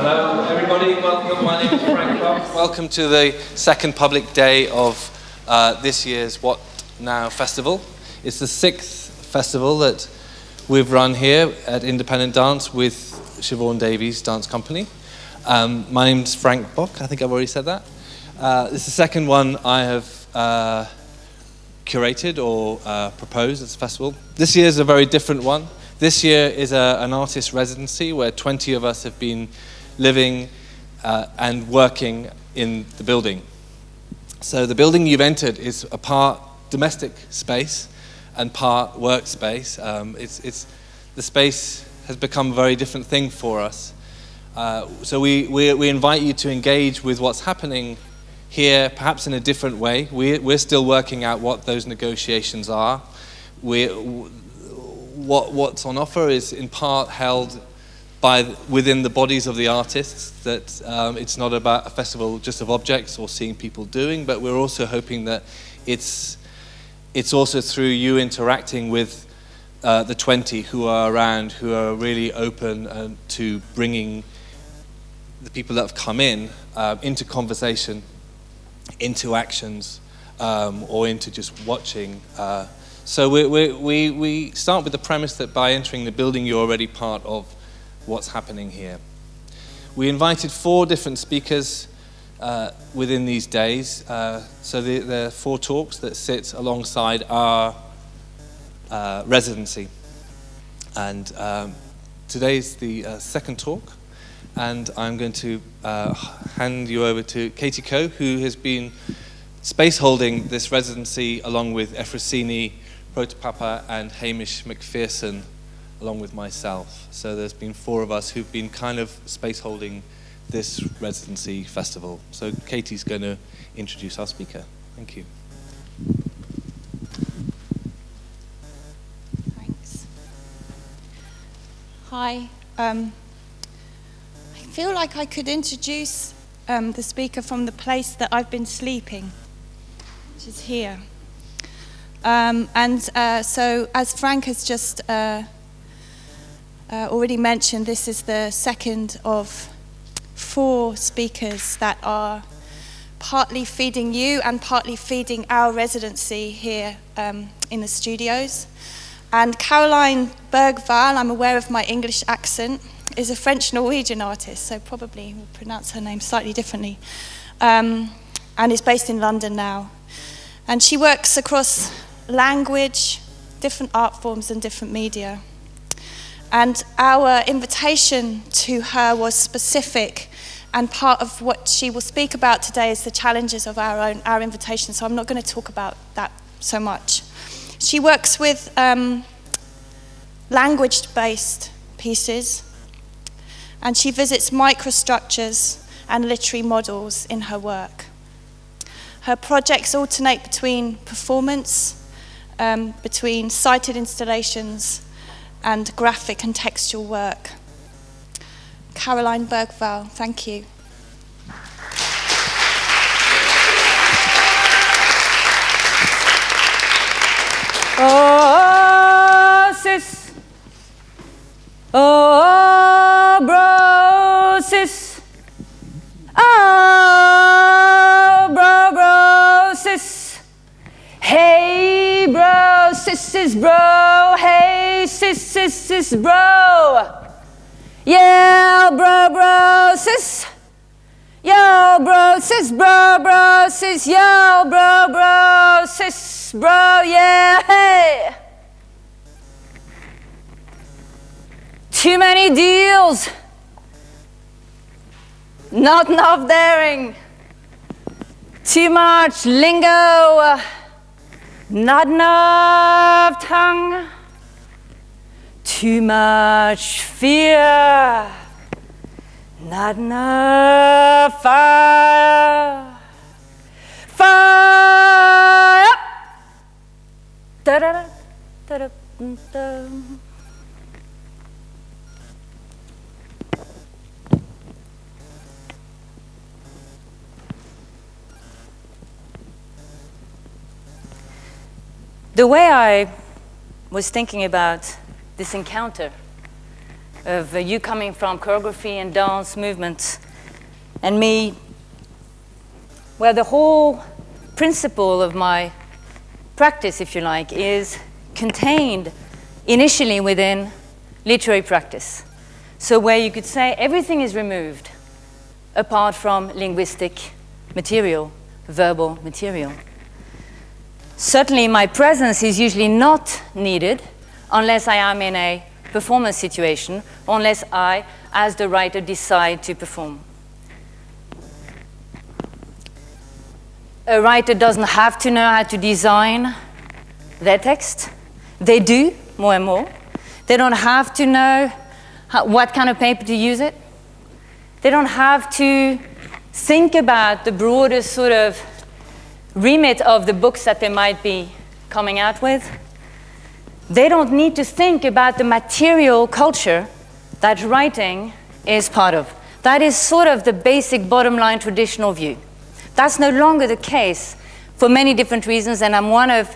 Hello, everybody. Welcome. My name is Frank Bock. Welcome to the second public day of this year's What Now Festival. It's the 6th festival that we've run here at Independent Dance with Siobhan Davies Dance Company. My name's Frank Bock. I think I've already said that. This is the second one I have curated or proposed as a festival. This year is a very different one. This year is an artist residency where 20 of us have been living and working in the building. So the building you've entered is a part domestic space and part workspace. The space has become a very different thing for us. So we invite you to engage with what's happening here, perhaps in a different way. We're still working out what those negotiations are. What's on offer is in part held within the bodies of the artists, that it's not about a festival just of objects or seeing people doing, but we're also hoping that it's also through you interacting with the 20 who are around, who are really open to bringing the people that have come in into conversation, into actions, or into just watching. So we start with the premise that by entering the building, you're already part of what's happening here. We invited 4 different speakers within these days. So there are 4 talks that sit alongside our residency. And today's the second talk. And I'm going to hand you over to Katie Coe, who has been space holding this residency along with Efrosini Protopapa and Hamish McPherson, along with myself. So there's been 4 of us who've been kind of space holding this residency festival. So Katie's going to introduce our speaker. Thank you. Thanks. Hi. I feel like I could introduce the speaker from the place that I've been sleeping, which is here. So as Frank has just already mentioned, this is the second of 4 speakers that are partly feeding you and partly feeding our residency here in the studios. And Caroline Bergvall, I'm aware of my English accent, is a French-Norwegian artist, so probably we'll pronounce her name slightly differently, and is based in London now. And she works across language, different art forms and different media. And our invitation to her was specific, and part of what she will speak about today is the challenges of our invitation, so I'm not going to talk about that so much. She works with language-based pieces, and she visits microstructures and literary models in her work. Her projects alternate between performance, between sighted installations and graphic and textual work. Caroline Bergvall, thank you. Oh, sis. Oh, bro, sis. Oh, bro, sis. Hey, bro, sis, bro. Hey, sis, bro. Yeah, bro, sis. Yo, bro, sis, bro, sis. Yo, bro, sis, bro. Yeah, hey. Too many deals. Not enough daring. Too much lingo. Not enough tongue. Too much fear. Not enough fire. Fire. Da-da-da, da-da-da. The way I was thinking about this encounter of you coming from choreography and dance movements, and me, well, the whole principle of my practice, if you like, is contained initially within literary practice. So where you could say everything is removed apart from linguistic material, verbal material. Certainly my presence is usually not needed unless I am in a performance situation, unless I, as the writer, decide to perform. A writer doesn't have to know how to design their text. They do, more and more. They don't have to know what kind of paper to use it. They don't have to think about the broader sort of remit of the books that they might be coming out with. They don't need to think about the material culture that writing is part of. That is sort of the basic bottom line traditional view. That's no longer the case for many different reasons, and I'm one of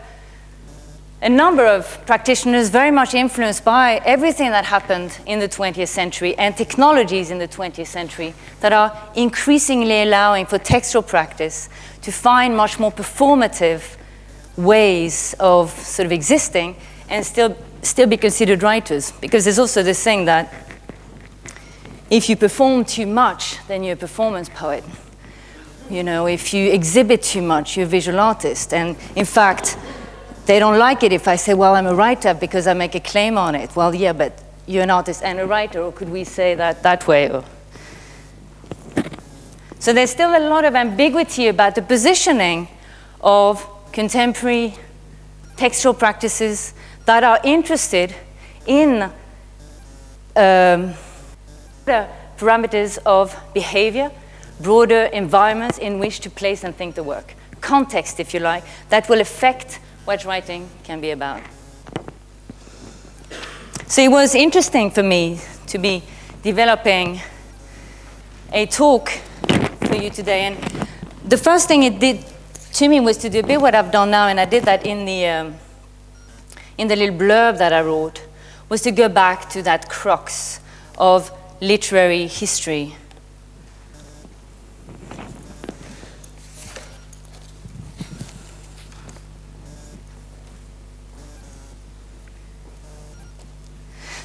a number of practitioners very much influenced by everything that happened in the 20th century and technologies in the 20th century that are increasingly allowing for textual practice to find much more performative ways of sort of existing and still be considered writers. Because there's also this thing that if you perform too much, then you're a performance poet. You know, if you exhibit too much, you're a visual artist. And in fact, they don't like it if I say, well, I'm a writer because I make a claim on it. Well, yeah, but you're an artist and a writer, or could we say that way? Or... So there's still a lot of ambiguity about the positioning of contemporary textual practices that are interested in the parameters of behavior, broader environments in which to place and think the work. Context, if you like, that will affect what writing can be about. So it was interesting for me to be developing a talk for you today. And the first thing it did to me was to do a bit what I've done now, and I did that in the little blurb that I wrote, was to go back to that crux of literary history.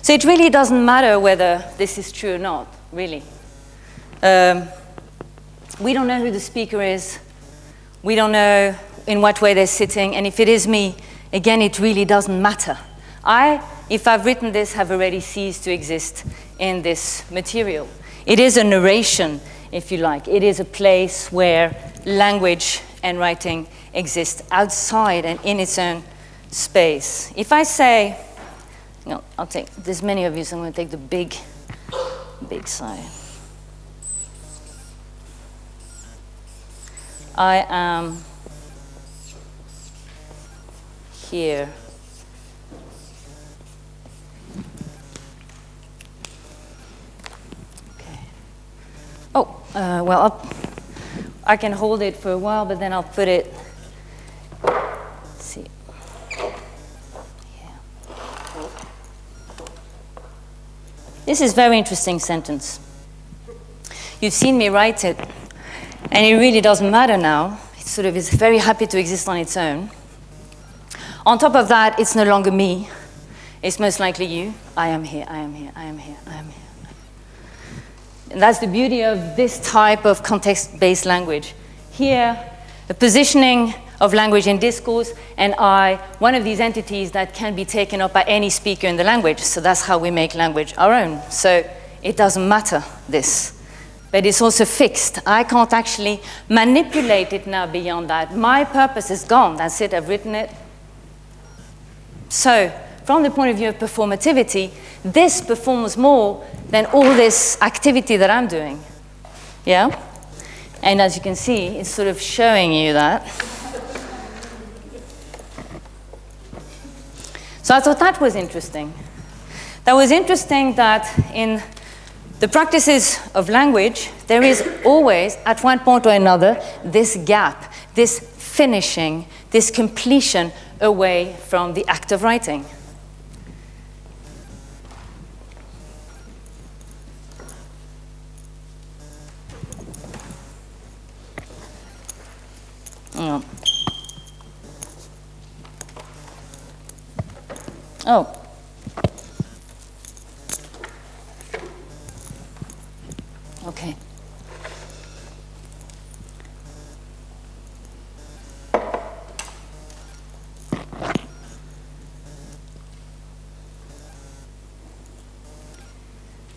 So it really doesn't matter whether this is true or not, really. We don't know who the speaker is. We don't know in what way they're sitting. And if it is me, again, it really doesn't matter. If I've written this, have already ceased to exist in this material. It is a narration, if you like. It is a place where language and writing exist outside and in its own space. If I say, no, there's many of you, so I'm going to take the big side. I am here. Okay. Oh, well, I can hold it for a while, but then I'll put it, let's see. This is a very interesting sentence. You've seen me write it, and it really doesn't matter now. It sort of is very happy to exist on its own. On top of that, it's no longer me. It's most likely you. I am here, I am here, I am here, I am here. And that's the beauty of this type of context-based language. Here, the positioning of language in discourse, and I, one of these entities that can be taken up by any speaker in the language. So that's how we make language our own. So it doesn't matter, this. But it's also fixed. I can't actually manipulate it now beyond that. My purpose is gone. That's it, I've written it. So from the point of view of performativity, this performs more than all this activity that I'm doing. Yeah? And as you can see, it's sort of showing you that. So I thought that was interesting. That was interesting that in the practices of language, there is always, at one point or another, this gap, this finishing, this completion away from the act of writing. Oh. Okay.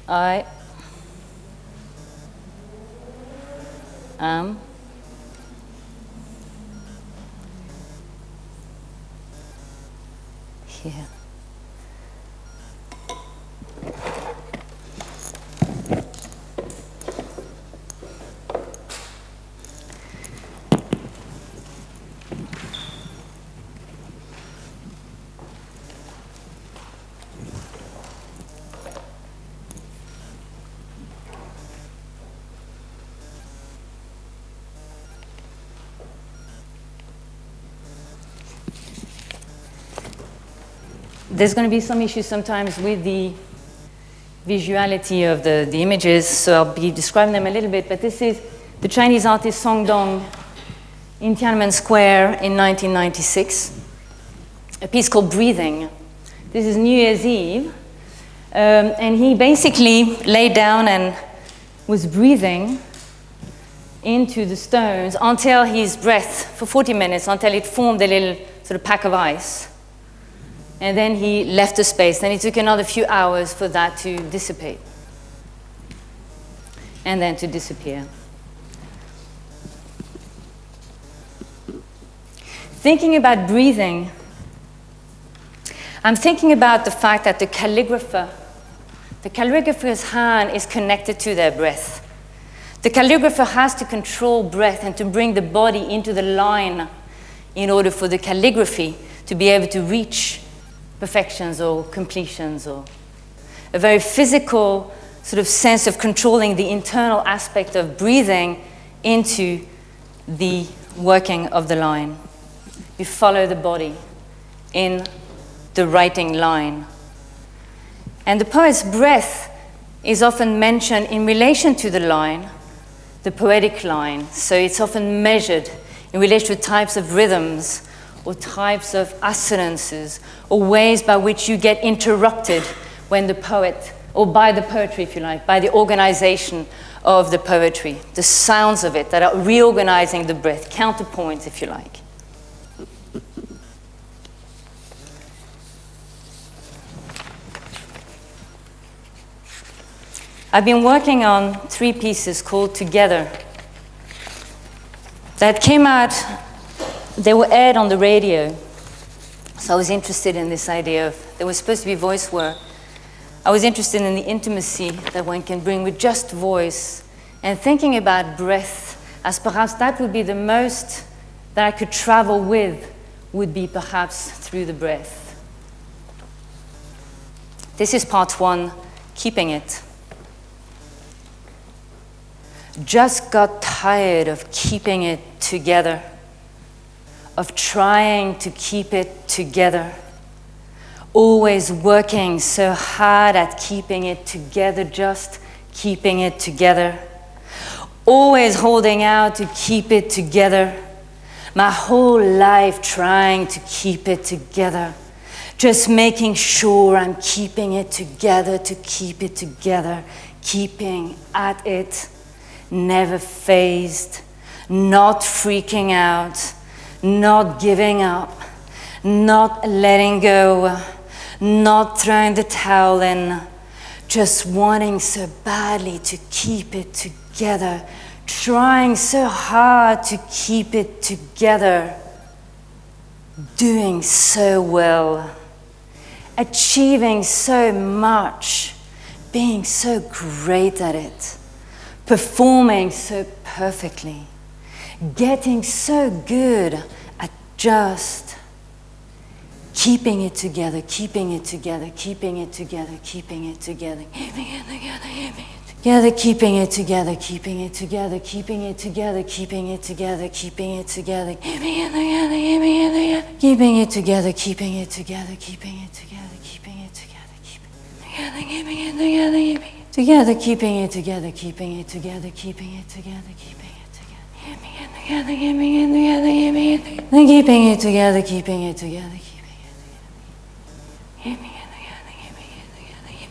I am here. There's going to be some issues sometimes with the visuality of the images, so I'll be describing them a little bit, but this is the Chinese artist Song Dong in Tiananmen Square in 1996, a piece called Breathing. This is New Year's Eve, and he basically laid down and was breathing into the stones until his breath, for 40 minutes, until it formed a little sort of pack of ice. And then he left the space. Then it took another few hours for that to dissipate. And then to disappear. Thinking about breathing, I'm thinking about the fact that the calligrapher's hand is connected to their breath. The calligrapher has to control breath and to bring the body into the line in order for the calligraphy to be able to reach perfections or completions, or a very physical sort of sense of controlling the internal aspect of breathing into the working of the line. You follow the body in the writing line. And the poet's breath is often mentioned in relation to the line, the poetic line. So it's often measured in relation to types of rhythms or types of assonances or ways by which you get interrupted when the poet, or by the poetry if you like, by the organization of the poetry, the sounds of it that are reorganizing the breath, counterpoints if you like. I've been working on 3 pieces called Together that came out. They were aired on the radio, so I was interested in this idea of, there was supposed to be voice work. I was interested in the intimacy that one can bring with just voice, and thinking about breath as perhaps that would be the most that I could travel with, would be perhaps through the breath. This is part 1, keeping it. Just got tired of keeping it together, of trying to keep it together, always working so hard at keeping it together, just keeping it together, always holding out to keep it together, my whole life trying to keep it together, just making sure I'm keeping it together to keep it together, keeping at it, never phased, not freaking out, not giving up, not letting go, not throwing the towel in, just wanting so badly to keep it together, trying so hard to keep it together, doing so well, achieving so much, being so great at it, performing so perfectly, getting so good at just keeping it together, keeping it together, keeping it together, keeping it together, keeping it together, keeping it together, keeping it together, keeping it together, keeping it together, keeping it together, keeping it together, keeping it together, keeping it together, keeping it together, keeping it together, keeping it together, together, keeping it together, keeping it together, keeping it together, keeping it together, keeping it together, keeping it together, keeping it together, keeping it together, keeping it together, keeping it together,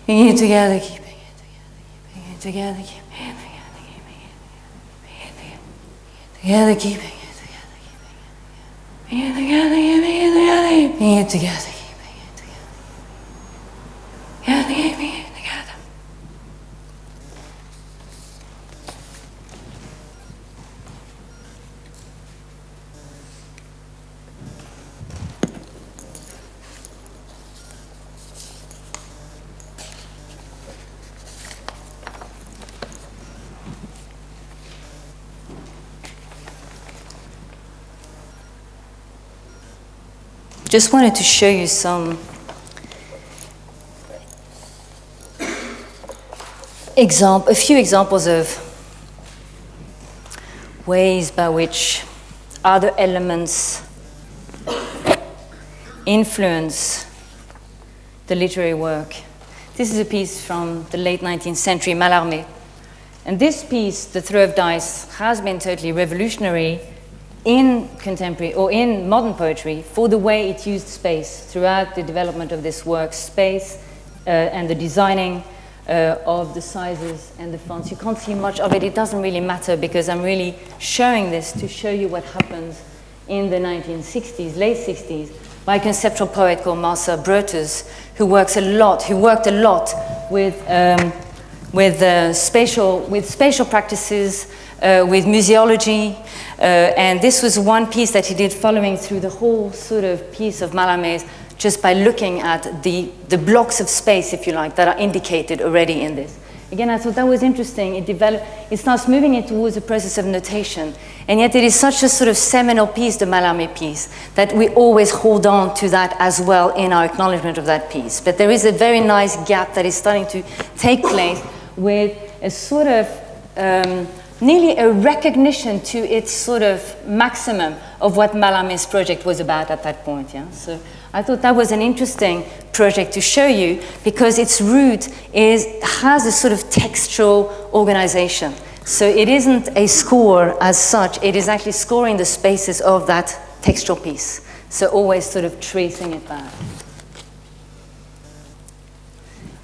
keeping it together, keeping it together, keeping it together, keeping it together. Just wanted to show you some a few examples of ways by which other elements influence the literary work. This is a piece from the late 19th century, Mallarmé. And this piece, The Throw of Dice, has been totally revolutionary in contemporary or in modern poetry for the way it used space throughout the development of this work, space and the designing of the sizes and the fonts. You can't see much of it. It doesn't really matter because I'm really showing this to show you what happens in the 1960s, late 60s, by a conceptual poet called Marcel Brotus, who worked a lot with spatial practices, with museology, and this was one piece that he did following through the whole sort of piece of Mallarmé's, just by looking at the blocks of space, if you like, that are indicated already in this. Again, I thought that was interesting. It starts moving it towards a process of notation, and yet it is such a sort of seminal piece, the Mallarmé piece, that we always hold on to that as well in our acknowledgement of that piece. But there is a very nice gap that is starting to take place with a sort of nearly a recognition to its sort of maximum of what Mallarmé's project was about at that point. Yeah? So I thought that was an interesting project to show you because its root has a sort of textual organization. So it isn't a score as such, it is actually scoring the spaces of that textual piece. So always sort of tracing it back.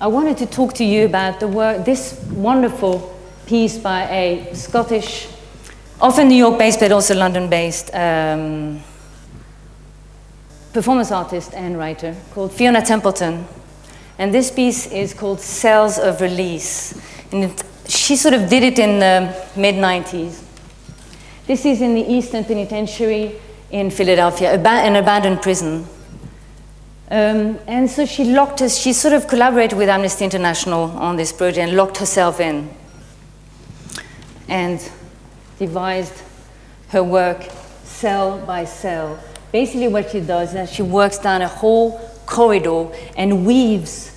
I wanted to talk to you about the work, this wonderful piece by a Scottish, often New York-based but also London-based performance artist and writer called Fiona Templeton. And this piece is called Cells of Release. And she sort of did it in the mid-90s. This is in the Eastern Penitentiary in Philadelphia, an abandoned prison. And so she sort of collaborated with Amnesty International on this project and locked herself in and devised her work cell by cell. Basically what she does is that she works down a whole corridor and weaves.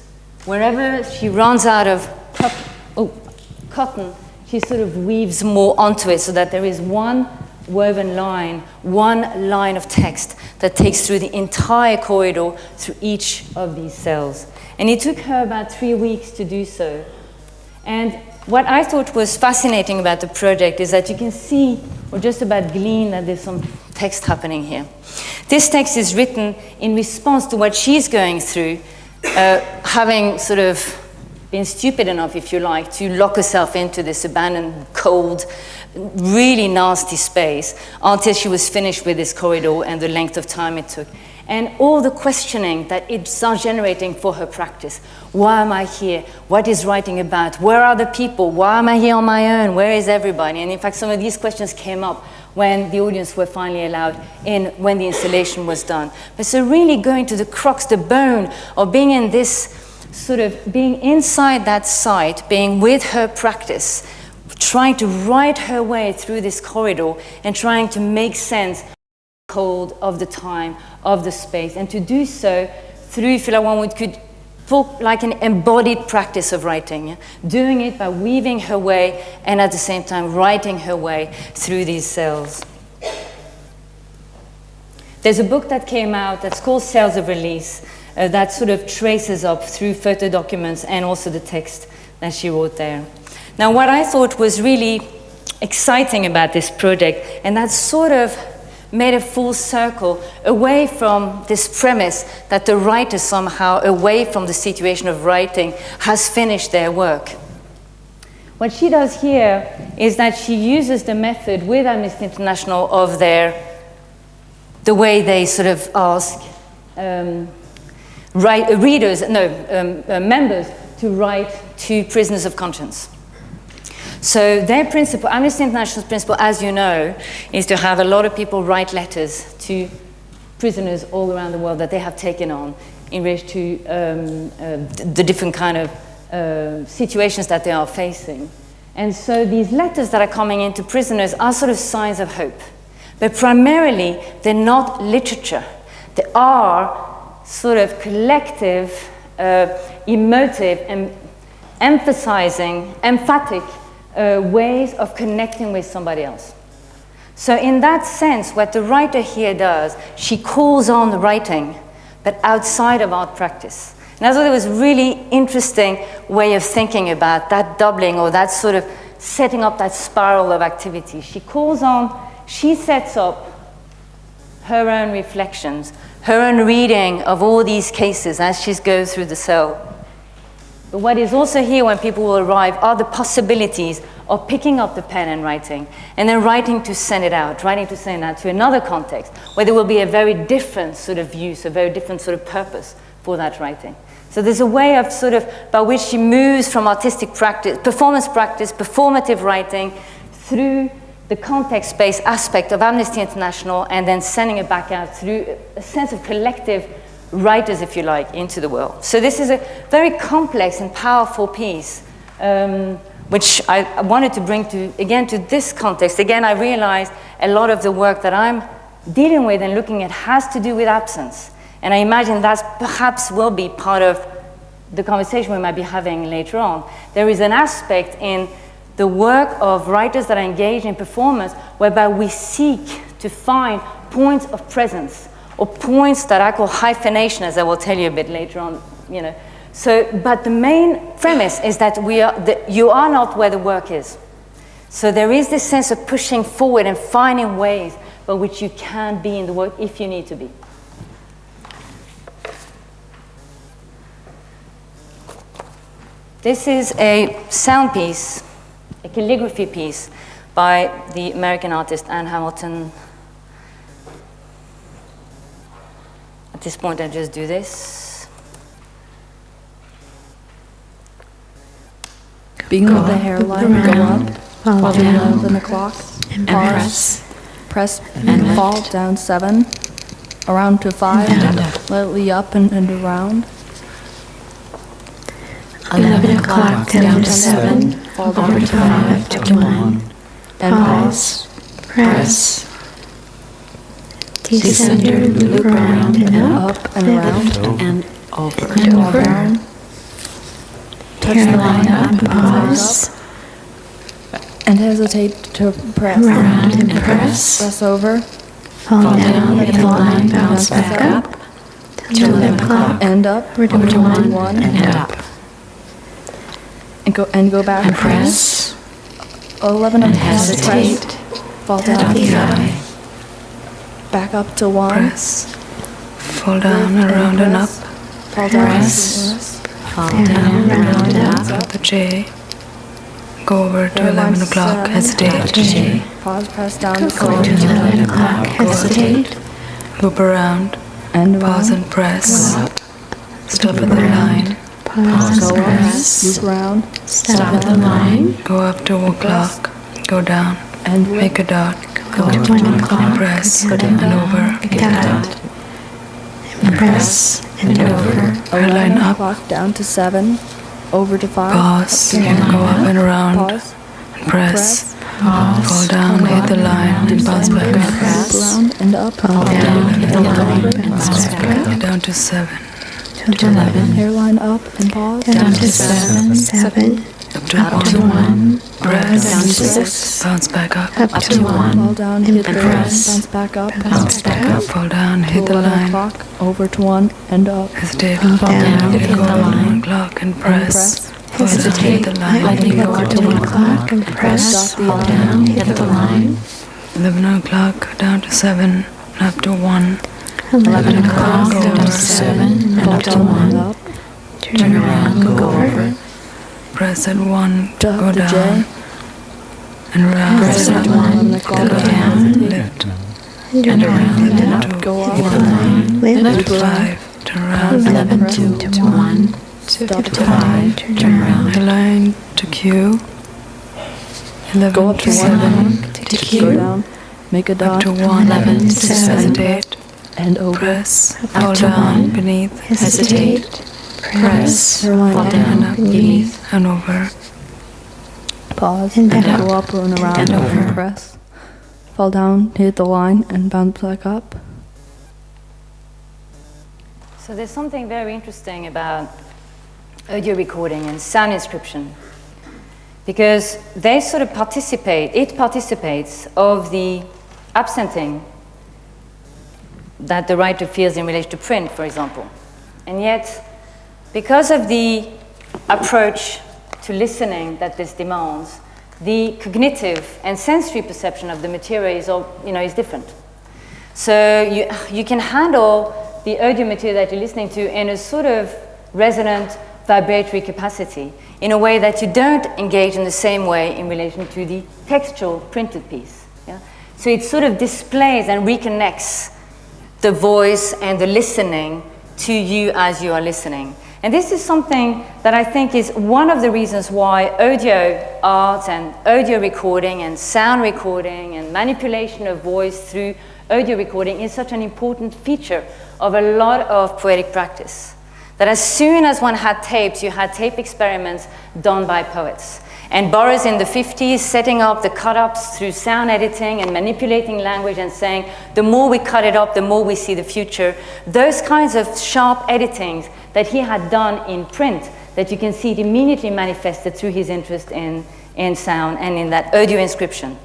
Wherever she runs out of cotton, she sort of weaves more onto it so that there is one woven line, one line of text that takes through the entire corridor through each of these cells. And it took her about 3 weeks to do so. And what I thought was fascinating about the project is that you can see, or just about glean, that there's some text happening here. This text is written in response to what she's going through, having sort of been stupid enough, if you like, to lock herself into this abandoned, cold, really nasty space until she was finished with this corridor and the length of time it took. And all the questioning that it starts generating for her practice. Why am I here? What is writing about? Where are the people? Why am I here on my own? Where is everybody? And in fact, some of these questions came up when the audience were finally allowed in, when the installation was done. But so really going to the crux, the bone of being in this sort of, being inside that site, being with her practice, trying to write her way through this corridor and trying to make sense cold of the time, of the space, and to do so through, if one could talk like an embodied practice of writing, yeah? Doing it by weaving her way and at the same time writing her way through these cells. There's a book that came out that's called Cells of Release that sort of traces up through photo documents and also the text that she wrote there. Now, what I thought was really exciting about this project, and that sort of made a full circle away from this premise that the writer somehow, away from the situation of writing, has finished their work. What she does here is that she uses the method with Amnesty International of the way they sort of ask members to write to prisoners of conscience. So their principle, Amnesty International's principle, as you know, is to have a lot of people write letters to prisoners all around the world that they have taken on in relation to the different kind of situations that they are facing. And so these letters that are coming into prisoners are sort of signs of hope. But primarily, they're not literature. They are sort of collective, emotive, and emphatic ways of connecting with somebody else. So in that sense, what the writer here does, she calls on the writing, but outside of art practice. And I thought it was a really interesting way of thinking about that doubling, or that sort of setting up that spiral of activity. She sets up her own reflections, her own reading of all these cases as she goes through the cell. But what is also here when people will arrive are the possibilities of picking up the pen and writing, and then writing to send it out to another context, where there will be a very different sort of use, a very different sort of purpose for that writing. So there's a way of sort of, by which she moves from artistic practice, performative writing, through the context-based aspect of Amnesty International, and then sending it back out through a sense of collective writers, if you like, into the world. So this is a very complex and powerful piece, which I wanted to bring to this context. Again, I realized a lot of the work that I'm dealing with and looking at has to do with absence. And I imagine that perhaps will be part of the conversation we might be having later on. There is an aspect in the work of writers that are engaged in performance whereby we seek to find points of presence, or points that I call hyphenation, as I will tell you a bit later on. So, but the main premise is that you are not where the work is. So there is this sense of pushing forward and finding ways by which you can be in the work if you need to be. This is a sound piece, a calligraphy piece by the American artist Anne Hamilton. At this point, I just do this. Begin with the hairline, go up, fall down, then the clock, and press, and fall down 7, around to 5, slightly up and around. 11 o'clock down to 7, over to 5 to 1, and pause, press, descender, loop around and up and around, and over and over. Touch the line up and pause, and hesitate to press. Around and press. Press over. Fall down, hit the line, bounce back up to 11 o'clock, End up. over to 1 and up. And go back. And press. 11 And press. hesitate. Fall down. The eye. Back up to 1. Press. Fall down, around and up. Fall down. Press. Fall down, around and up. The J. Go over to 11 o'clock, hesitate. J. Pause, press down. Go to 11 o'clock, hesitate. Loop around. And Pause around. and press. Go up. Stop at the line. Pause, Go up. press. Loop around. Stop at the line. Go up to 1 o'clock. Go down. And Make a dot. Go to 1 o'clock. Press. Go And down. over. Make a dot. And press. And over. Line up. Clock down to 7. Over to 5. Pause. Go up and around. Pause. And press. Pause. Fall down, hit the line, and bounce back up. Loop around and up. Fall down, hit the line, bounce back up. Down to 7. To 11. Hairline up and pause. Down to 7. 7. Up to Up to 1. 1. Press. Down to 6. Bounce back up. Up to 1. Fall down, hit the press. bounce back up. Bounce back up. Fall down, hit the 11 line. o'clock. Over to 1 and up. Hesitate. Down, hit the Go over line. 1 o'clock and press. Fall down, hit Hesitate. the line. Lightly go to 1 o'clock and press. Stop the Fall line. down, hit the line. 11 o'clock down to 7, up to 1. 11 o'clock down to 7, and up to 1. Turn around, go over. Press at 1, Drop go the down. J. And around. Press at 1, go down. Lift. And around, Lift and to up. Go up. Hit the line. Lift 5, turn around. 11 to 1. Stop To to 5, turn around. Align to Q. 11 Go up to to 7, To Go Q. down. Make a up dot. to 1, 11 to 7. hesitate, And over. press, Up fall to down, 1. beneath, Hesitate. Press. Your line Fall up. and down. up, Beneath. and over. Pause. And And up. go up and around. And over. Press. Fall down. Hit the line and bounce back up. So there's something very interesting about audio recording and sound inscription, because they sort of it participates of the absenting that the writer feels in relation to print, for example. And yet, because of the approach to listening that this demands, the cognitive and sensory perception of the material is different. So you can handle the audio material that you're listening to in a sort of resonant vibratory capacity in a way that you don't engage in the same way in relation to the textual printed piece. Yeah? So it sort of displays and reconnects the voice and the listening to you as you are listening. And this is something that I think is one of the reasons why audio art and audio recording and sound recording and manipulation of voice through audio recording is such an important feature of a lot of poetic practice. That as soon as one had tapes, you had tape experiments done by poets. And Boris in the 50s setting up the cut-ups through sound editing and manipulating language and saying, the more we cut it up, the more we see the future. Those kinds of sharp editings that he had done in print, that you can see it immediately manifested through his interest in sound and in that audio inscription.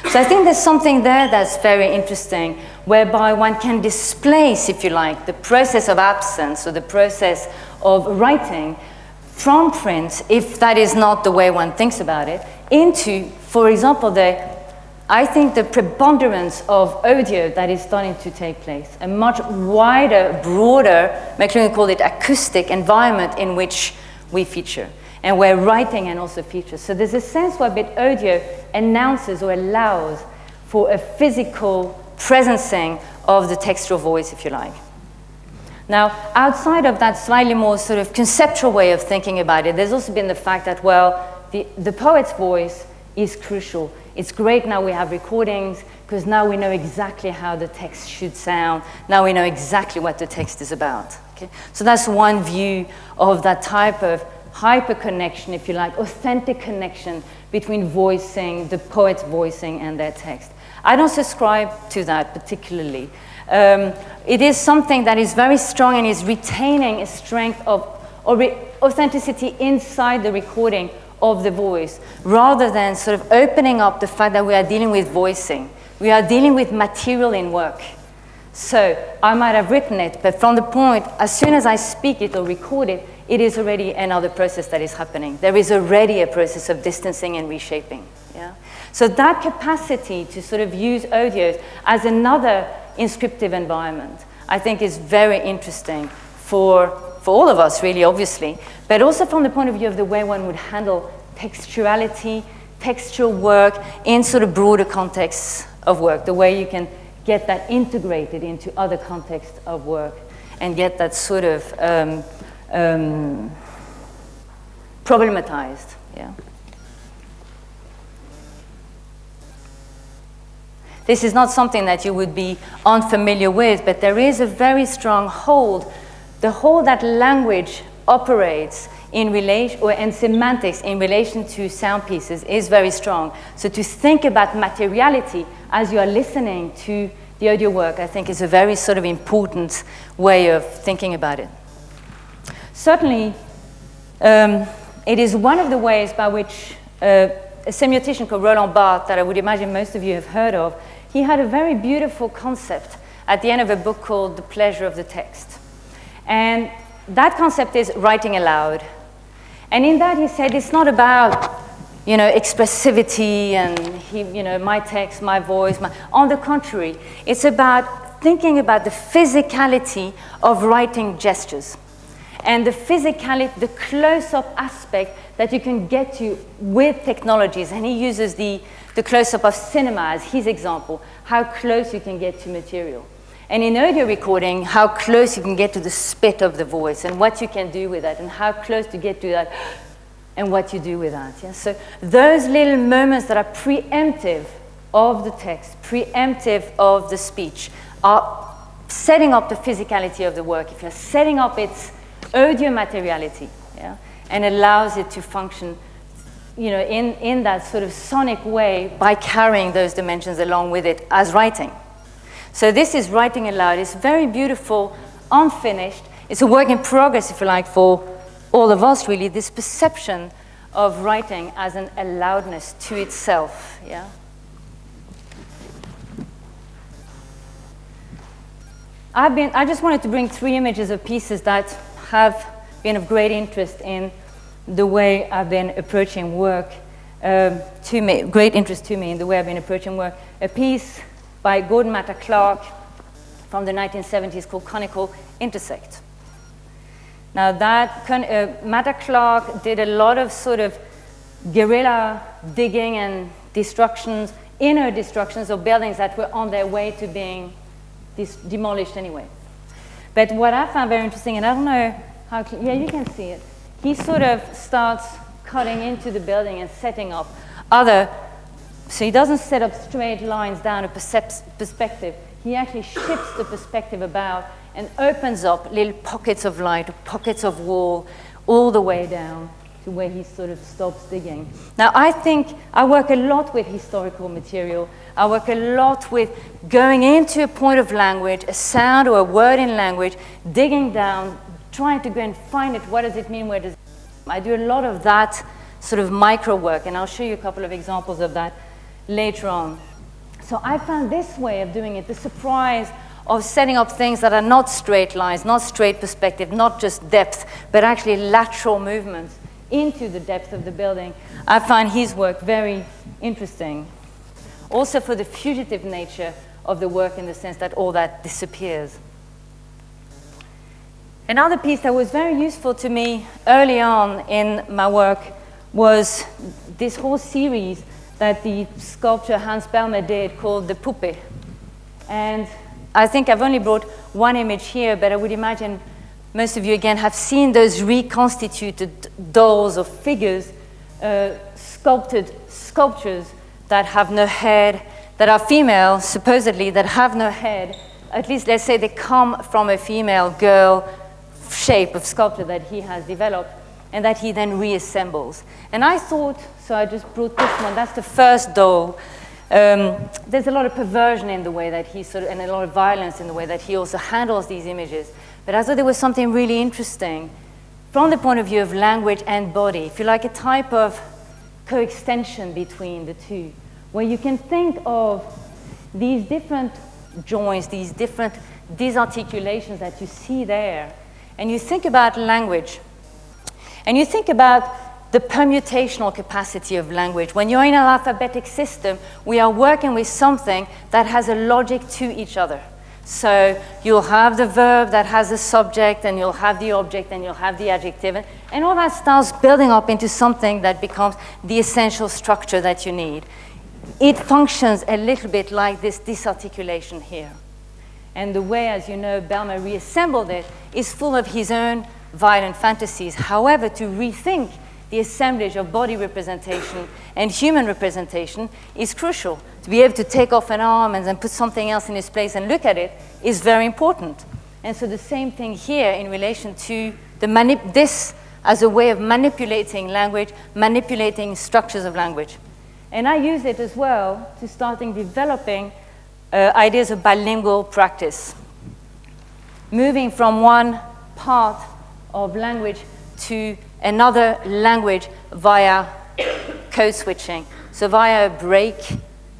So I think there's something there that's very interesting, whereby one can displace, if you like, the process of absence or the process of writing from print, if that is not the way one thinks about it, into, for example, I think the preponderance of audio that is starting to take place, a much wider, broader, McLuhan called it acoustic environment in which we feature, and where writing and also features. So there's a sense where audio announces or allows for a physical presencing of the textual voice, if you like. Now, outside of that slightly more sort of conceptual way of thinking about it, there's also been the fact that, well, the poet's voice is crucial. It's great now we have recordings, because now we know exactly how the text should sound. Now we know exactly what the text is about. Okay? So that's one view of that type of hyper-connection, if you like, authentic connection between voicing, the poet's voicing and their text. I don't subscribe to that particularly. It is something that is very strong and is retaining a strength of authenticity inside the recording of the voice, rather than sort of opening up the fact that we are dealing with voicing. We are dealing with material in work. So I might have written it, but from the point, as soon as I speak it or record it, it is already another process that is happening. There is already a process of distancing and reshaping. Yeah? So that capacity to sort of use audios as another inscriptive environment, I think is very interesting for all of us, really, obviously, but also from the point of view of the way one would handle textuality, textual work in sort of broader contexts of work, the way you can get that integrated into other contexts of work and get that sort of problematized. Yeah. This is not something that you would be unfamiliar with, but there is a very strong hold. The hold that language operates in relation, and semantics in relation to sound pieces is very strong. So to think about materiality as you are listening to the audio work, I think is a very sort of important way of thinking about it. Certainly, it is one of the ways by which a semiotician called Roland Barthes, that I would imagine most of you have heard of, he had a very beautiful concept at the end of a book called The Pleasure of the Text. And that concept is writing aloud. And in that he said it's not about expressivity and my text, my voice. On the contrary, it's about thinking about the physicality of writing gestures and the physicality, the close-up aspect that you can get to with technologies. And he uses the close-up of cinema as his example, how close you can get to material. And in audio recording, how close you can get to the spit of the voice and what you can do with that and how close to get to that and what you do with that. Yeah? So those little moments that are preemptive of the text, preemptive of the speech, are setting up the physicality of the work. If you're setting up its audio materiality, yeah, and allows it to function, in that sort of sonic way by carrying those dimensions along with it as writing. So this is writing aloud. It's very beautiful, unfinished. It's a work in progress, if you like, for all of us, really, this perception of writing as an aloudness to itself, yeah? I just wanted to bring 3 images of pieces that have been of great interest in the way I've been approaching work great interest to me in the way I've been approaching work. A piece by Gordon Matta Clark from the 1970s called Conical Intersect. Now that, Matta Clark did a lot of sort of guerrilla digging and destructions, inner destructions of buildings that were on their way to being demolished anyway. But what I found very interesting, and I don't know how, yeah, you can see it. He sort of starts cutting into the building and setting up so he doesn't set up straight lines down a perspective. He actually shifts the perspective about and opens up little pockets of light, pockets of wall, all the way down to where he sort of stops digging. Now, I think I work a lot with historical material. I work a lot with going into a point of language, a sound or a word in language, digging down, trying to go and find it. What does it mean? Where does it mean? I do a lot of that sort of micro work, and I'll show you a couple of examples of that later on. So I found this way of doing it, the surprise of setting up things that are not straight lines, not straight perspective, not just depth, but actually lateral movements into the depth of the building. I find his work very interesting. Also for the fugitive nature of the work in the sense that all that disappears. Another piece that was very useful to me early on in my work was this whole series that the sculptor Hans Bellmer did called The Puppe. And I think I've only brought one image here, but I would imagine most of you, again, have seen those reconstituted dolls or figures, sculptures that have no head, that are female, supposedly, that have no head. At least, let's say they come from a female girl shape of sculpture that he has developed, and that he then reassembles. And I thought, so I just brought this one, that's the first doll. There's a lot of perversion in the way that he and a lot of violence in the way that he also handles these images. But I thought there was something really interesting from the point of view of language and body, if you like, a type of coextension between the two, where you can think of these different joints, these different disarticulations that you see there, and you think about language. And you think about the permutational capacity of language. When you're in an alphabetic system, we are working with something that has a logic to each other. So you'll have the verb that has a subject, and you'll have the object, and you'll have the adjective, and all that starts building up into something that becomes the essential structure that you need. It functions a little bit like this disarticulation here. And the way, as you know, Bellmer reassembled it is full of his own violent fantasies. However, to rethink the assemblage of body representation and human representation is crucial. To be able to take off an arm and then put something else in its place and look at it is very important. And so the same thing here in relation to this as a way of manipulating language, manipulating structures of language. And I use it as well to starting developing ideas of bilingual practice. Moving from one part of language to another language via code switching. So via a break,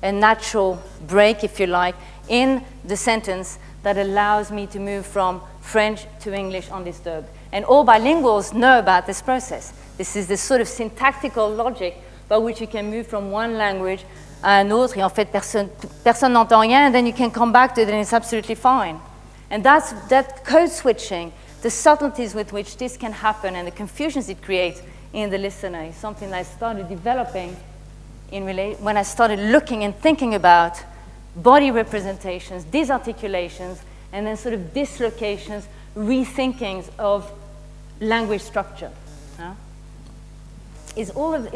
a natural break, if you like, in the sentence that allows me to move from French to English undisturbed. And all bilinguals know about this process. This is the sort of syntactical logic by which you can move from one language à un autre, et en fait, personne n'entend rien, and then you can come back to it, and it's absolutely fine. And that code switching, the subtleties with which this can happen, and the confusions it creates in the listener is something I started developing when I started looking and thinking about body representations, disarticulations, and then sort of dislocations, rethinkings of language structure. Is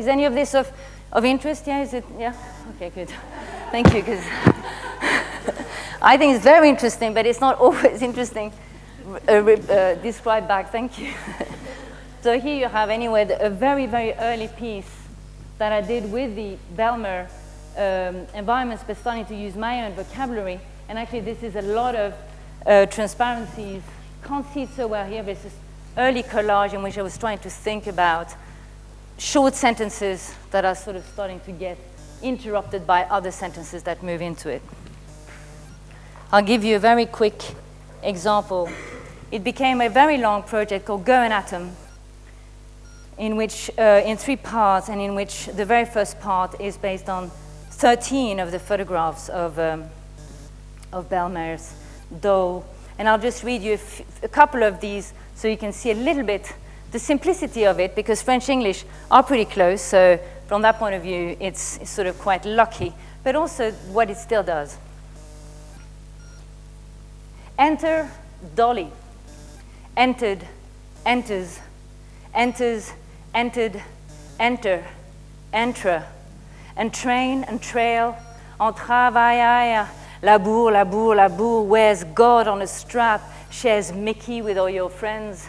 any of this of interest? Yeah, is it? Yeah? Okay, good. Thank you, because I think it's very interesting, but it's not always interesting described back. Thank you. So here you have, anyway, a very, very early piece that I did with the Belmer environments, but starting to use my own vocabulary. And actually, this is a lot of transparencies. Can't see it so well here, but it's this early collage in which I was trying to think about short sentences that are sort of starting to get interrupted by other sentences that move into it. I'll give you a very quick example. It became a very long project called Go an Atom, in which, in 3 parts, and in which the very first part is based on 13 of the photographs of Belmer's doll. And I'll just read you a couple of these so you can see a little bit the simplicity of it, because French-English are pretty close, so from that point of view, it's sort of quite lucky, but also what it still does. Enter, dolly. Entered, enters, enters, entered, enter, entra, entrain, entrail, entravaille, labour, labour, labour, wears God on a strap, shares Mickey with all your friends.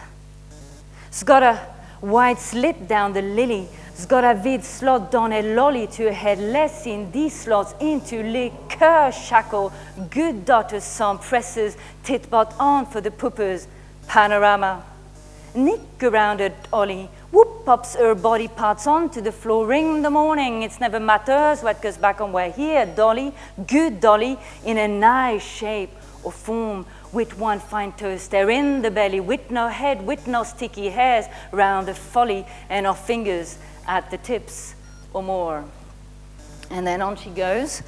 It's got a white slit down the lily, it's got a vide slot down a lolly to a head less in these slots into liqueur shackle, good daughter some presses, tit bot on for the poopers, panorama. Nick around at Ollie, whoop pops her body parts onto the floor, ring the morning, it's never matters what goes back on where here, dolly, good dolly, in a nice shape or form, with one fine toast there in the belly, with no head, with no sticky hairs round the folly, and her fingers at the tips or more. And then on she goes.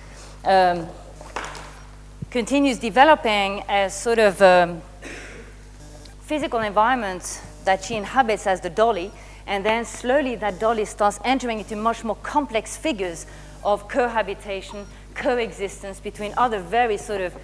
Continues developing a sort of physical environment that she inhabits as the dolly, and then slowly that dolly starts entering into much more complex figures of cohabitation, coexistence between other very sort of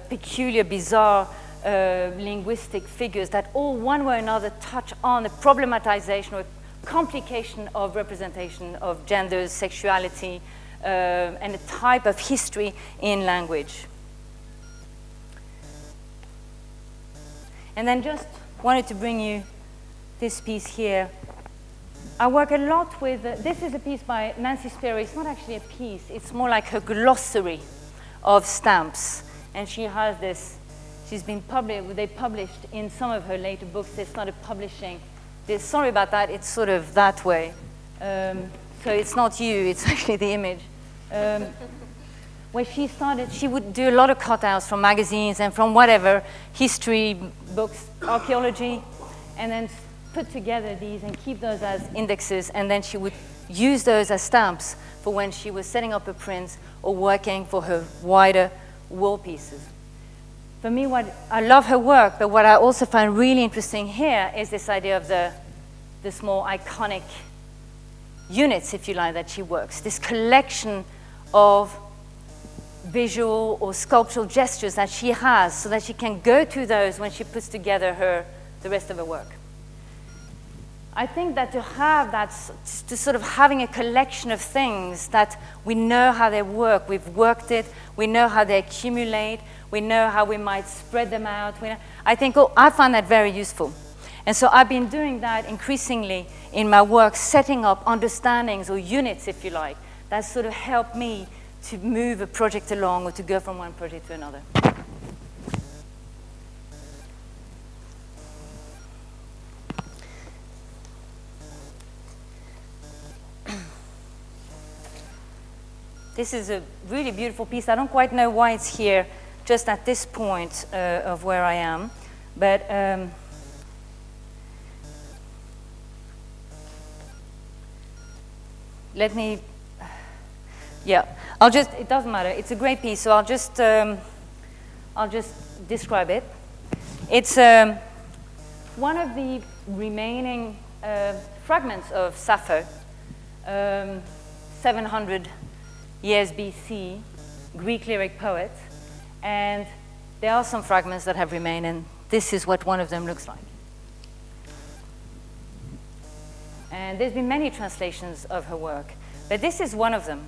peculiar, bizarre linguistic figures that all one way or another touch on a problematization or complication of representation of genders, sexuality, and a type of history in language. And then just wanted to bring you this piece here. I work a lot with, this is a piece by Nancy Sperry. It's not actually a piece, it's more like her glossary of stamps. And she has this, she's been they published in some of her later books, they started publishing this. Sorry about that, it's sort of that way. So it's not you, it's actually the image. Where she started, she would do a lot of cutouts from magazines and from whatever, history, books, archaeology, and then put together these and keep those as indexes, and then she would use those as stamps for when she was setting up her prints or working for her wider wall pieces. For me, I love her work, but what I also find really interesting here is this idea of this more iconic units, if you like, that she works, this collection of visual or sculptural gestures that she has so that she can go to those when she puts together the rest of her work. I think that to have that, to sort of having a collection of things that we know how they work, we've worked it, we know how they accumulate, we know how we might spread them out. I think, I find that very useful. And so I've been doing that increasingly in my work, setting up understandings or units, if you like, that sort of help me to move a project along or to go from one project to another. This is a really beautiful piece. I don't quite know why it's here just at this point of where I am, but let me, yeah, it doesn't matter. It's a great piece, so I'll just describe it. It's one of the remaining fragments of Sappho, 700 years BC, Greek lyric poet, and there are some fragments that have remained, and this is what one of them looks like. And there's been many translations of her work, but this is one of them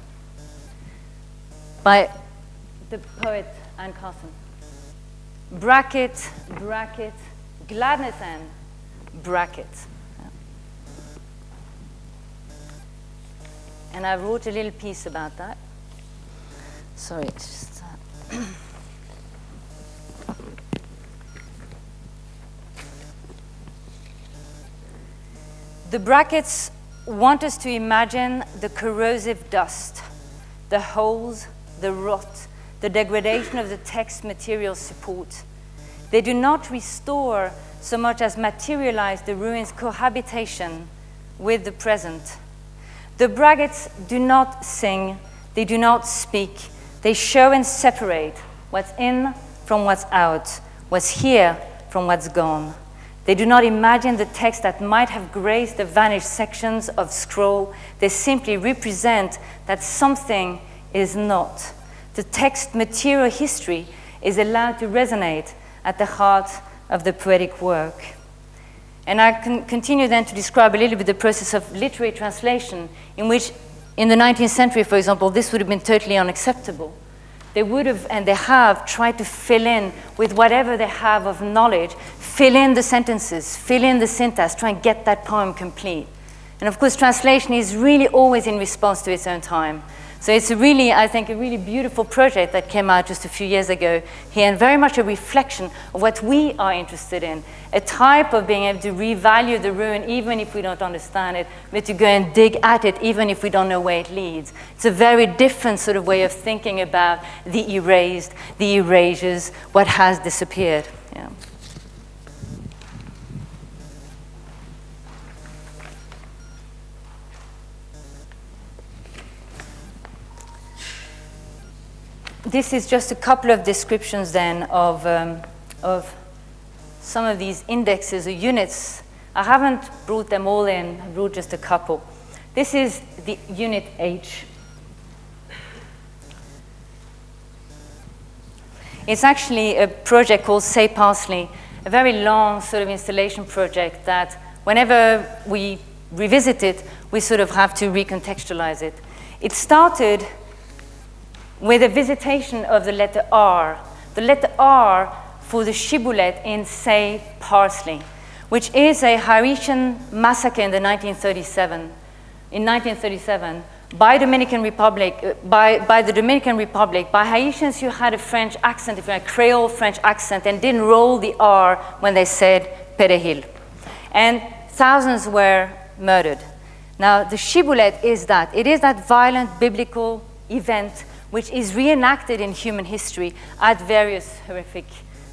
by the poet Anne Carson. Bracket, bracket, gladness and bracket. And I wrote a little piece about that. Sorry, it's just The brackets want us to imagine the corrosive dust, the holes, the rot, the degradation of the text material support. They do not restore so much as materialize the ruin's cohabitation with the present. The brackets do not sing, they do not speak, they show and separate what's in from what's out, what's here from what's gone. They do not imagine the text that might have graced the vanished sections of scroll. They simply represent that something is not. The text material history is allowed to resonate at the heart of the poetic work. And I can continue then to describe a little bit the process of literary translation, in which in the 19th century, for example, this would have been totally unacceptable. They would have, and they have, tried to fill in with whatever they have of knowledge, fill in the sentences, fill in the syntax, try and get that poem complete. And of course, translation is really always in response to its own time. So it's a really, I think, a really beautiful project that came out just a few years ago here, and very much a reflection of what we are interested in, a type of being able to revalue the ruin even if we don't understand it, but to go and dig at it even if we don't know where it leads. It's a very different sort of way of thinking about the erased, the erasures, what has disappeared. Yeah. This is just a couple of descriptions then of some of these indexes or units. I haven't brought them all in, I brought just a couple. This is the unit H. It's actually a project called Say Parsley, a very long sort of installation project that whenever we revisit it, we sort of have to recontextualize it. It started with a visitation of the letter R. The letter R for the shibboleth in Say Parsley, which is a Haitian massacre in 1937. In 1937, by the Dominican Republic, by Haitians who had a French accent, a Creole French accent, and didn't roll the R when they said Perejil. And thousands were murdered. Now, the shibboleth is that. It is that violent biblical event which is reenacted in human history at various horrific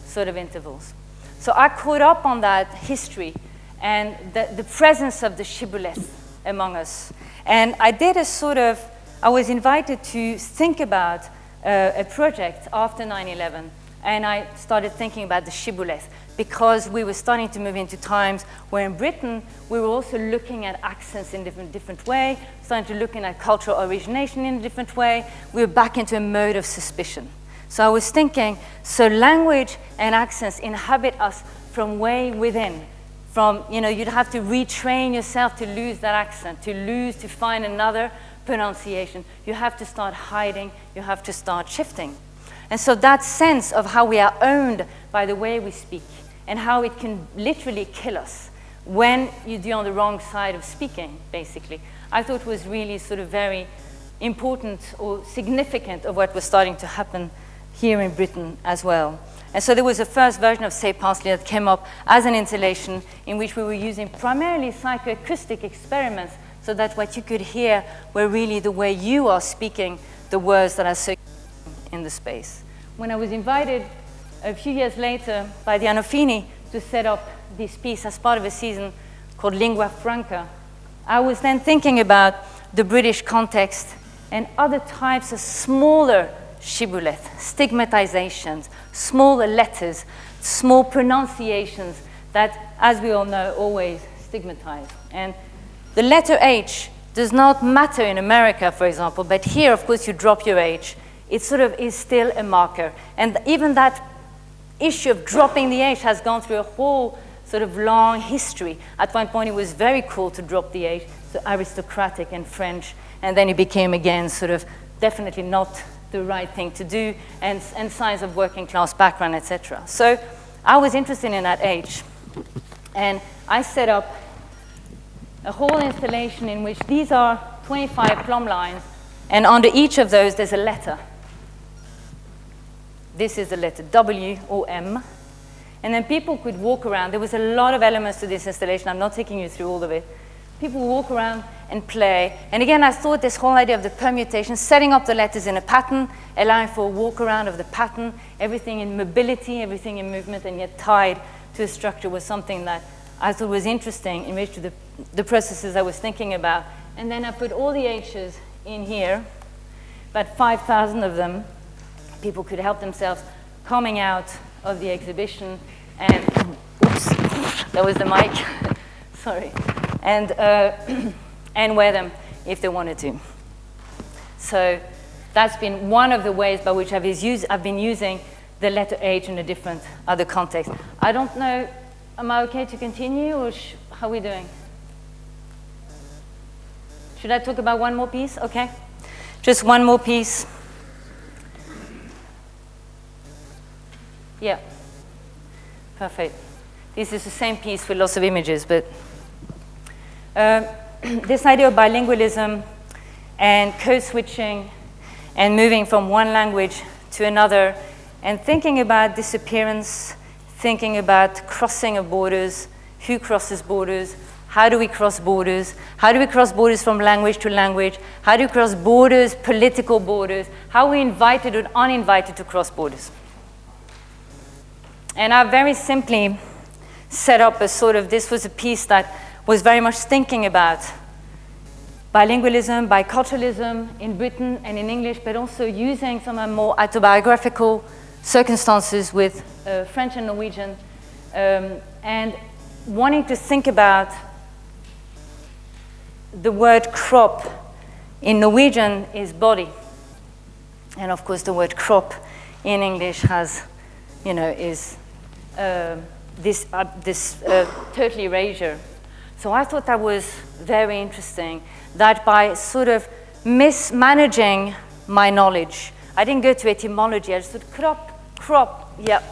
sort of intervals. So I caught up on that history and the presence of the shibboleth among us. And I did I was invited to think about a project after 9/11, and I started thinking about the shibboleth, because we were starting to move into times where in Britain we were also looking at accents in a different way, starting to looking at cultural origination in a different way. We were back into a mode of suspicion. So I was thinking, so language and accents inhabit us from way within. From, you'd have to retrain yourself to lose that accent, to find another pronunciation. You have to start hiding, you have to start shifting. And so that sense of how we are owned by the way we speak, and how it can literally kill us when you're on the wrong side of speaking, basically, I thought was really sort of very important or significant of what was starting to happen here in Britain as well. And so there was a first version of Say Parsley that came up as an installation in which we were using primarily psychoacoustic experiments, so that what you could hear were really the way you are speaking the words that are circulating in the space. When I was invited a few years later by the Anofini to set up this piece as part of a season called Lingua Franca, I was then thinking about the British context and other types of smaller shibboleth, stigmatizations, smaller letters, small pronunciations that, as we all know, always stigmatize. And the letter H does not matter in America, for example, but here, of course, you drop your H. It sort of is still a marker. And even that issue of dropping the H has gone through a whole sort of long history. At one point, it was very cool to drop the H, so aristocratic and French, and then it became, again, sort of definitely not the right thing to do, and signs of working class background, etc. So I was interested in that H, and I set up a whole installation in which these are 25 plumb lines, and under each of those there's a letter. This is the letter W or M. And then people could walk around. There was a lot of elements to this installation. I'm not taking you through all of it. People walk around and play. And again, I thought this whole idea of the permutation, setting up the letters in a pattern, allowing for a walk around of the pattern, everything in mobility, everything in movement, and yet tied to a structure was something that I thought was interesting in relation to the processes I was thinking about. And then I put all the H's in here, about 5,000 of them. People could help themselves coming out of the exhibition, and oops, that was the mic, sorry, and wear them if they wanted to. So that's been one of the ways by which I've been using the letter H in a different other context. I don't know, am I okay to continue, or how are we doing? Should I talk about one more piece? Okay, just one more piece. Yeah, perfect. This is the same piece with lots of images, but this idea of bilingualism and code switching and moving from one language to another and thinking about disappearance, thinking about crossing of borders, who crosses borders, how do we cross borders, how do we cross borders from language to language, how do we cross borders, political borders, how are we invited or uninvited to cross borders. And I very simply set up a sort of, this was a piece that was very much thinking about bilingualism, biculturalism in Britain and in English, but also using some more autobiographical circumstances with French and Norwegian, and wanting to think about the word crop in Norwegian is body. And of course the word crop in English has, is this total erasure. So I thought that was very interesting, that by sort of mismanaging my knowledge, I didn't go to etymology, I just thought crop, yeah,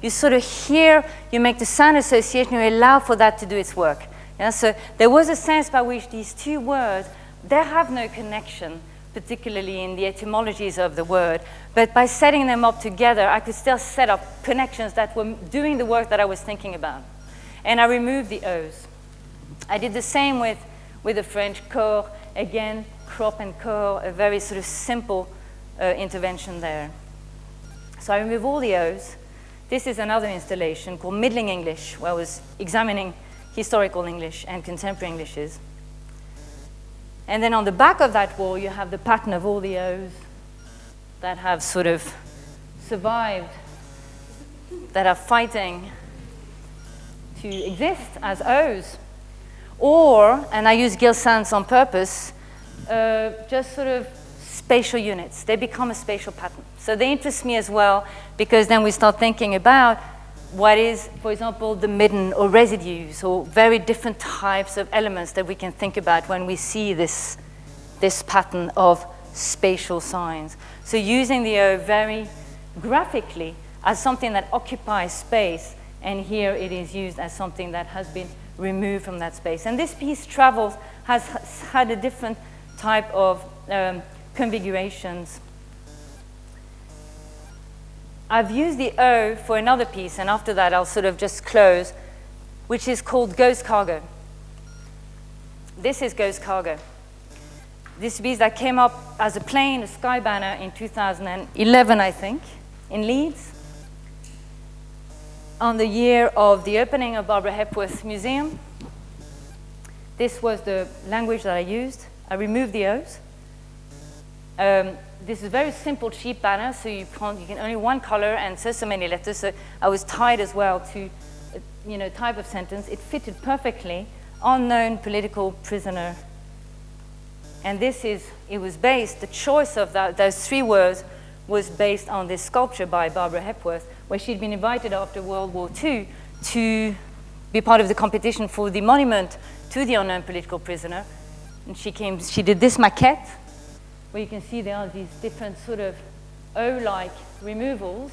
you sort of hear, you make the sound association, you allow for that to do its work. Yeah, so there was a sense by which these two words, they have no connection, particularly in the etymologies of the word, but by setting them up together, I could still set up connections that were doing the work that I was thinking about. And I removed the O's. I did the same with the French corps, again, crop and corps, a very sort of simple intervention there. So I removed all the O's. This is another installation called Middling English, where I was examining historical English and contemporary Englishes. And then on the back of that wall, you have the pattern of all the O's that have sort of survived, that are fighting to exist as O's. Or, and I use Gill Sans on purpose, just sort of spatial units. They become a spatial pattern. So they interest me as well, because then we start thinking about what is, for example, the midden or residues, or very different types of elements that we can think about when we see this pattern of spatial signs. So using the O very graphically as something that occupies space, and here it is used as something that has been removed from that space. And this piece travels, has had a different type of configurations. I've used the O for another piece, and after that I'll sort of just close, which is called Ghost Cargo. This is Ghost Cargo. This piece that came up as a plane, a sky banner in 2011, I think, in Leeds, on the year of the opening of Barbara Hepworth's museum. This was the language that I used. I removed the O's. This is a very simple, cheap banner, so you can only one color and so many letters. So I was tied as well to, type of sentence. It fitted perfectly. Unknown political prisoner. And it was based, the choice of those 3 words was based on this sculpture by Barbara Hepworth, where she'd been invited after World War II to be part of the competition for the monument to the unknown political prisoner. And she did this maquette, where you can see there are these different sort of O-like removals.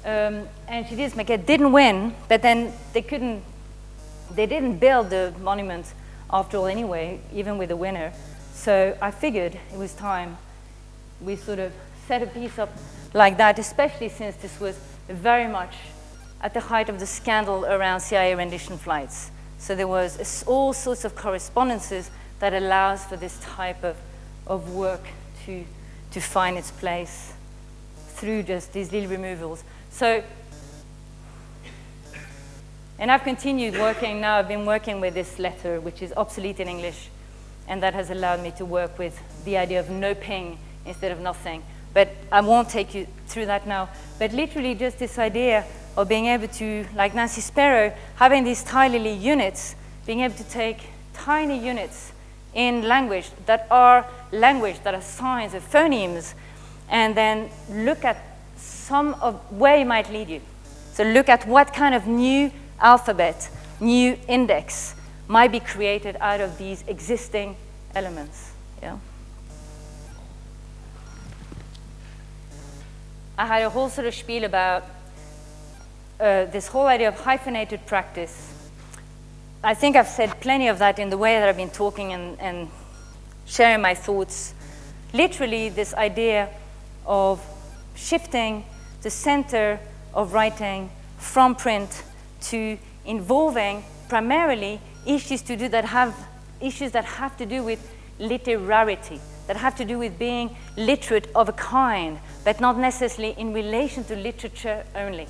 And she did this maquette, didn't win, but then they didn't build the monument after all anyway, even with the winner. So I figured it was time we sort of set a piece up like that, especially since this was very much at the height of the scandal around CIA rendition flights. So there was all sorts of correspondences that allows for this type of work to find its place through just these little removals. So, and I've continued working now, I've been working with this letter, which is obsolete in English, and that has allowed me to work with the idea of no ping instead of nothing. But I won't take you through that now. But literally just this idea of being able to, like Nancy Sparrow, having these tiny units, being able to take tiny units in language that are signs of phonemes, and then look at some of where it might lead you. So look at what kind of new alphabet, new index might be created out of these existing elements. Yeah. I had a whole sort of spiel about this whole idea of hyphenated practice. I think I've said plenty of that in the way that I've been talking and sharing my thoughts. Literally, this idea of shifting the center of writing from print to involving primarily issues that have to do with literarity, that have to do with being literate of a kind, but not necessarily in relation to literature only.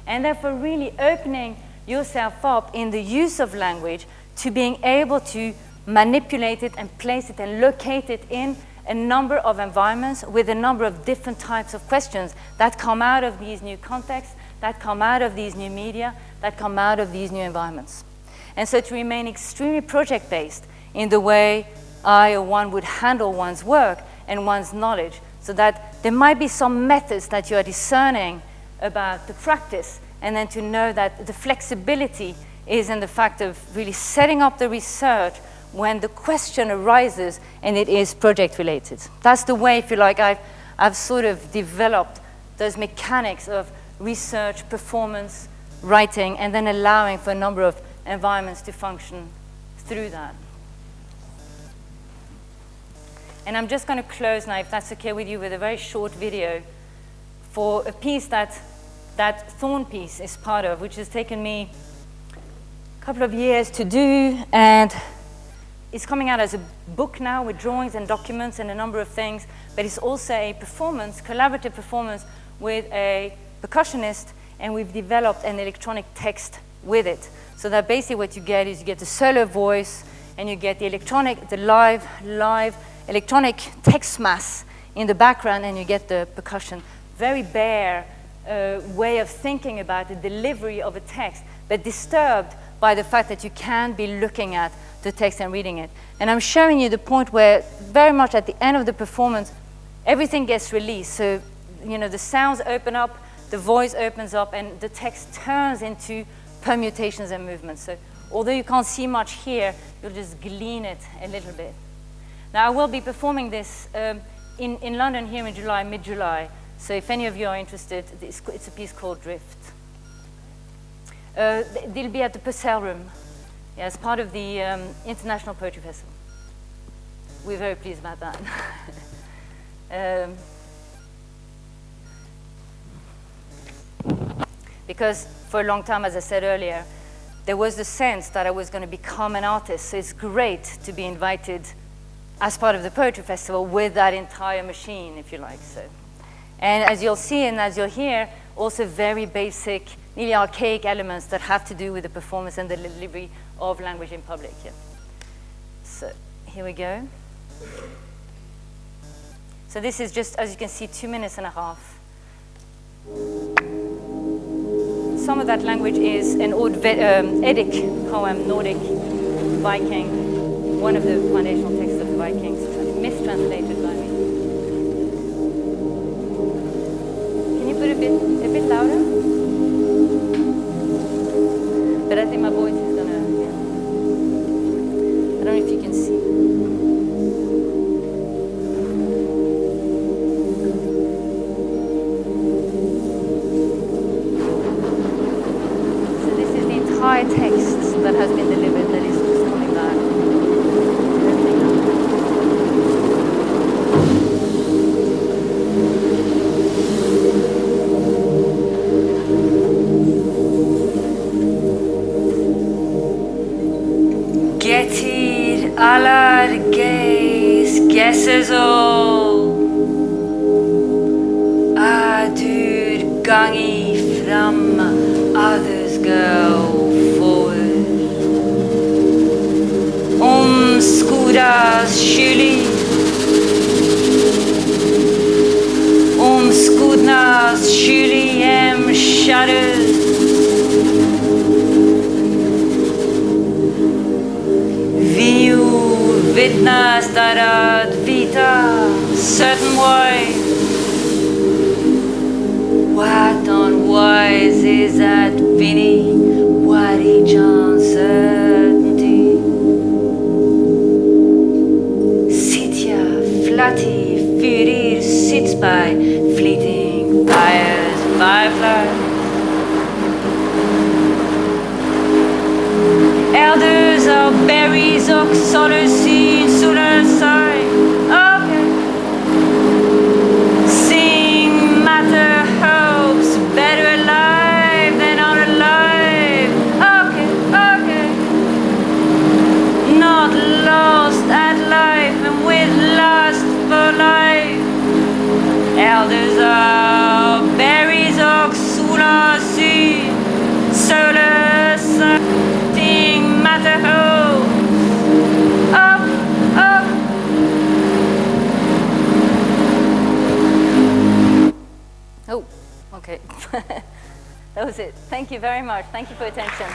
And therefore really opening yourself up in the use of language to being able to manipulate it and place it and locate it in a number of environments with a number of different types of questions that come out of these new contexts, that come out of these new media, that come out of these new environments. And so to remain extremely project-based in the way I or one would handle one's work and one's knowledge, so that there might be some methods that you are discerning about the practice, and then to know that the flexibility is in the fact of really setting up the research when the question arises and it is project-related. That's the way, if you like, I've sort of developed those mechanics of research, performance, writing, and then allowing for a number of environments to function through that. And I'm just going to close now, if that's okay with you, with a very short video for a piece that Thorn piece is part of, which has taken me a couple of years to do, and it's coming out as a book now with drawings and documents and a number of things, but it's also a performance, collaborative performance with a percussionist, and we've developed an electronic text with it. So that basically what you get is you get the solo voice, and you get the live electronic text mass in the background, and you get the percussion. Very bare way of thinking about the delivery of a text, but disturbed by the fact that you can be looking at the text and reading it. And I'm showing you the point where very much at the end of the performance, everything gets released. So, the sounds open up, the voice opens up, and the text turns into permutations and movements. So although you can't see much here, you'll just glean it a little bit. Now, I will be performing this in London here in July, mid-July. So if any of you are interested, it's a piece called Drift. They'll be at the Purcell Room, as part of the International Poetry Festival. We're very pleased about that. Because for a long time, as I said earlier, there was the sense that I was going to become an artist. So it's great to be invited as part of the Poetry Festival with that entire machine, if you like. So. And as you'll see and as you'll hear, also very basic, nearly archaic elements that have to do with the performance and the delivery of language in public. Yeah. So here we go. So this is just, as you can see, 2.5 minutes. Some of that language is an old Eddic poem, Nordic Viking, one of the foundational texts of the Vikings, mistranslated by me. Can you put a bit louder? But I think my voice is gonna, yeah. I don't know if you can see. Entire text that has been delivered that is just coming back. Getir allar geis gesses all adur gangi fram others go Skodas kyli skodnas kyli shadows Vi vittnas att vita certain way What unwise is that Vinny What each uncertainty Flatty, fyrir sits by fleeting fires, fireflies. Elders are berries, oxolar seeds, solar side. Okay. Sing matter, hopes, better alive than unalive. Okay, okay. Not lost at life and with lust for life. Elders are berries, oxolar seed, solar thing matter hope. Up, up. Oh, okay. That was it. Thank you very much. Thank you for your attention.